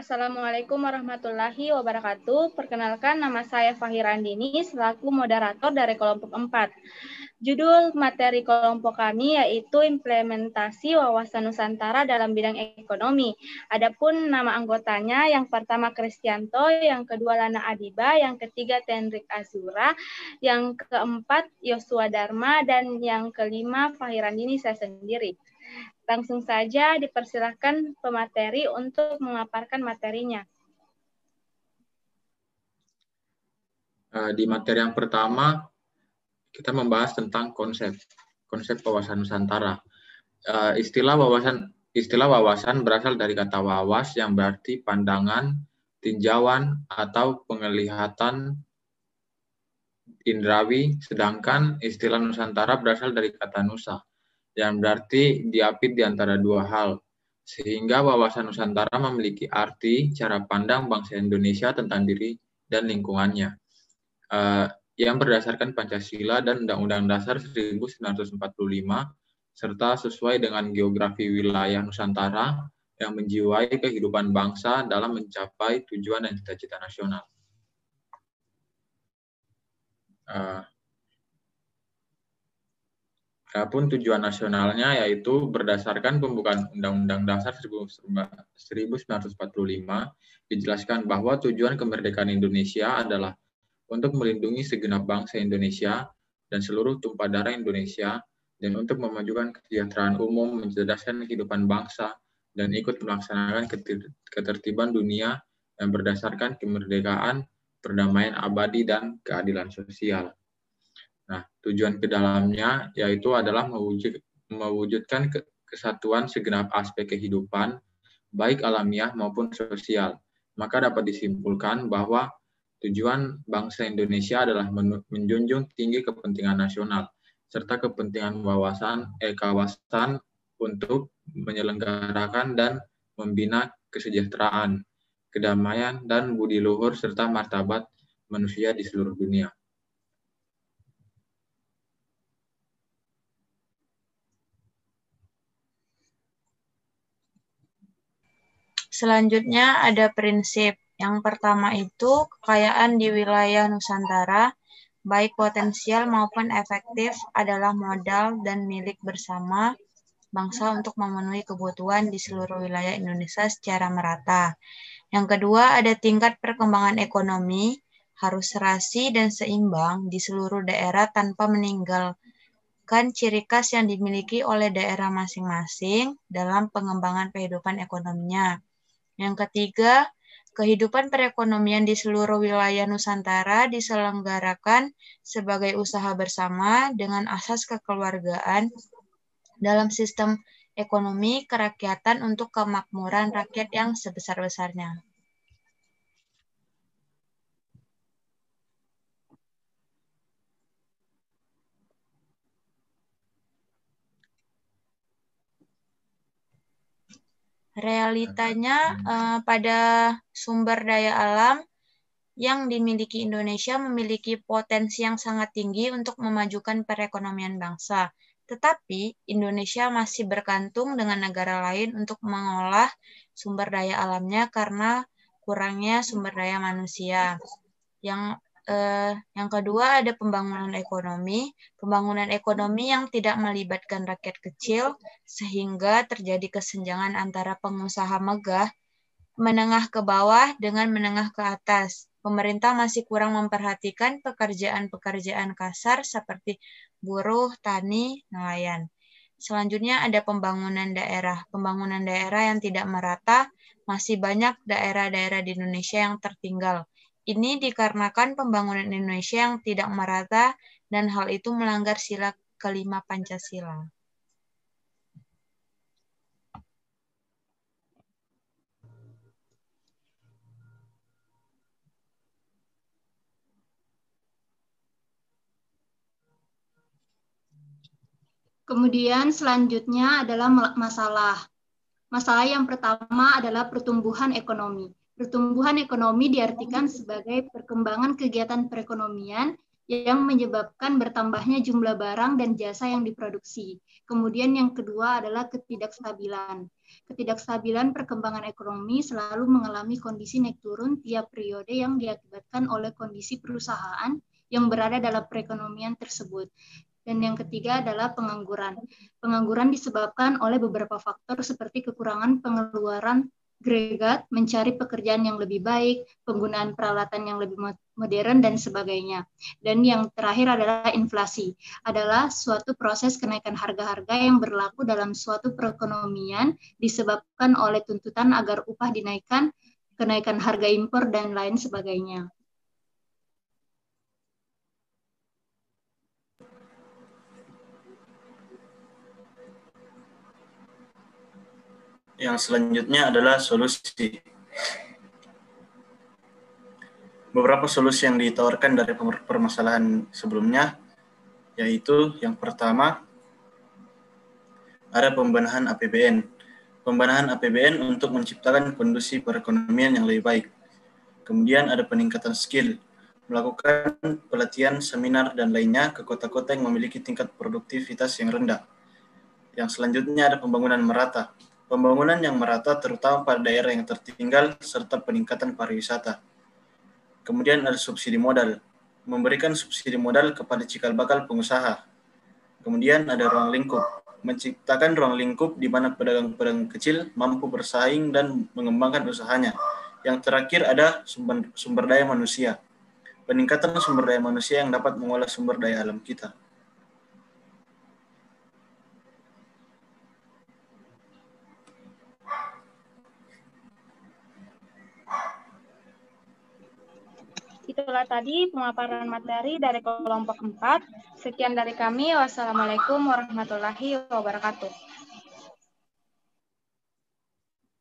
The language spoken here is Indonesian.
Assalamualaikum warahmatullahi wabarakatuh. Perkenalkan, nama saya Fahirandini selaku moderator dari kelompok 4. Judul materi kelompok kami yaitu implementasi wawasan Nusantara dalam bidang ekonomi. Adapun nama anggotanya, yang pertama Kristianto, yang kedua Lana Adiba, yang ketiga Tendrik Azura, yang keempat Yosua Dharma, dan yang kelima Fahirandini saya sendiri. Langsung saja dipersilakan pemateri untuk memaparkan materinya. Di materi yang pertama, kita membahas tentang konsep wawasan Nusantara. Istilah wawasan berasal dari kata wawas yang berarti pandangan, tinjauan, atau penglihatan indrawi, sedangkan istilah Nusantara berasal dari kata nusa, yang berarti diapit di antara dua hal, sehingga wawasan Nusantara memiliki arti cara pandang bangsa Indonesia tentang diri dan lingkungannya, yang berdasarkan Pancasila dan Undang-Undang Dasar 1945, serta sesuai dengan geografi wilayah Nusantara yang menjiwai kehidupan bangsa dalam mencapai tujuan dan cita-cita nasional. Adapun tujuan nasionalnya yaitu berdasarkan pembukaan Undang-Undang Dasar 1945 dijelaskan bahwa tujuan kemerdekaan Indonesia adalah untuk melindungi segenap bangsa Indonesia dan seluruh tumpah darah Indonesia, dan untuk memajukan kesejahteraan umum, mencerdaskan kehidupan bangsa, dan ikut melaksanakan ketertiban dunia yang berdasarkan kemerdekaan, perdamaian abadi, dan keadilan sosial. Nah, tujuan ke dalamnya yaitu adalah mewujudkan kesatuan segenap aspek kehidupan, baik alamiah maupun sosial. Maka dapat disimpulkan bahwa tujuan bangsa Indonesia adalah menjunjung tinggi kepentingan nasional, serta kepentingan kawasan untuk menyelenggarakan dan membina kesejahteraan, kedamaian, dan budi luhur, serta martabat manusia di seluruh dunia. Selanjutnya ada prinsip. Yang pertama itu kekayaan di wilayah Nusantara, baik potensial maupun efektif, adalah modal dan milik bersama bangsa untuk memenuhi kebutuhan di seluruh wilayah Indonesia secara merata. Yang kedua ada tingkat perkembangan ekonomi, harus serasi dan seimbang di seluruh daerah tanpa meninggalkan ciri khas yang dimiliki oleh daerah masing-masing dalam pengembangan kehidupan ekonominya. Yang ketiga, kehidupan perekonomian di seluruh wilayah Nusantara diselenggarakan sebagai usaha bersama dengan asas kekeluargaan dalam sistem ekonomi kerakyatan untuk kemakmuran rakyat yang sebesar-besarnya. Realitanya pada sumber daya alam yang dimiliki Indonesia memiliki potensi yang sangat tinggi untuk memajukan perekonomian bangsa. Tetapi Indonesia masih bergantung dengan negara lain untuk mengolah sumber daya alamnya karena kurangnya sumber daya manusia. Yang kedua ada pembangunan ekonomi. Pembangunan ekonomi yang tidak melibatkan rakyat kecil sehingga terjadi kesenjangan antara pengusaha megah menengah ke bawah dengan menengah ke atas. Pemerintah masih kurang memperhatikan pekerjaan-pekerjaan kasar seperti buruh, tani, nelayan. Selanjutnya ada pembangunan daerah. Pembangunan daerah yang tidak merata, masih banyak daerah-daerah di Indonesia yang tertinggal. Ini dikarenakan pembangunan Indonesia yang tidak merata dan hal itu melanggar sila kelima Pancasila. Kemudian selanjutnya adalah masalah. Masalah yang pertama adalah pertumbuhan ekonomi. Pertumbuhan ekonomi diartikan sebagai perkembangan kegiatan perekonomian yang menyebabkan bertambahnya jumlah barang dan jasa yang diproduksi. Kemudian yang kedua adalah ketidakstabilan. Ketidakstabilan perkembangan ekonomi selalu mengalami kondisi naik turun tiap periode yang diakibatkan oleh kondisi perusahaan yang berada dalam perekonomian tersebut. Dan yang ketiga adalah pengangguran. Pengangguran disebabkan oleh beberapa faktor seperti kekurangan pengeluaran agregat, mencari pekerjaan yang lebih baik, penggunaan peralatan yang lebih modern, dan sebagainya. Dan yang terakhir adalah inflasi. Adalah suatu proses kenaikan harga-harga yang berlaku dalam suatu perekonomian disebabkan oleh tuntutan agar upah dinaikkan, kenaikan harga impor, dan lain sebagainya. Yang selanjutnya adalah solusi. Beberapa solusi yang ditawarkan dari permasalahan sebelumnya, yaitu yang pertama, ada pembenahan APBN. Pembenahan APBN untuk menciptakan kondisi perekonomian yang lebih baik. Kemudian ada peningkatan skill, melakukan pelatihan, seminar, dan lainnya ke kota-kota yang memiliki tingkat produktivitas yang rendah. Yang selanjutnya ada pembangunan merata. Pembangunan yang merata terutama pada daerah yang tertinggal serta peningkatan pariwisata. Kemudian ada subsidi modal, memberikan subsidi modal kepada cikal bakal pengusaha. Kemudian ada ruang lingkup, menciptakan ruang lingkup di mana pedagang-pedagang kecil mampu bersaing dan mengembangkan usahanya. Yang terakhir ada sumber daya manusia, peningkatan sumber daya manusia yang dapat mengolah sumber daya alam kita. Itulah tadi pemaparan materi dari kelompok 4. Sekian dari kami. Wassalamualaikum warahmatullahi wabarakatuh.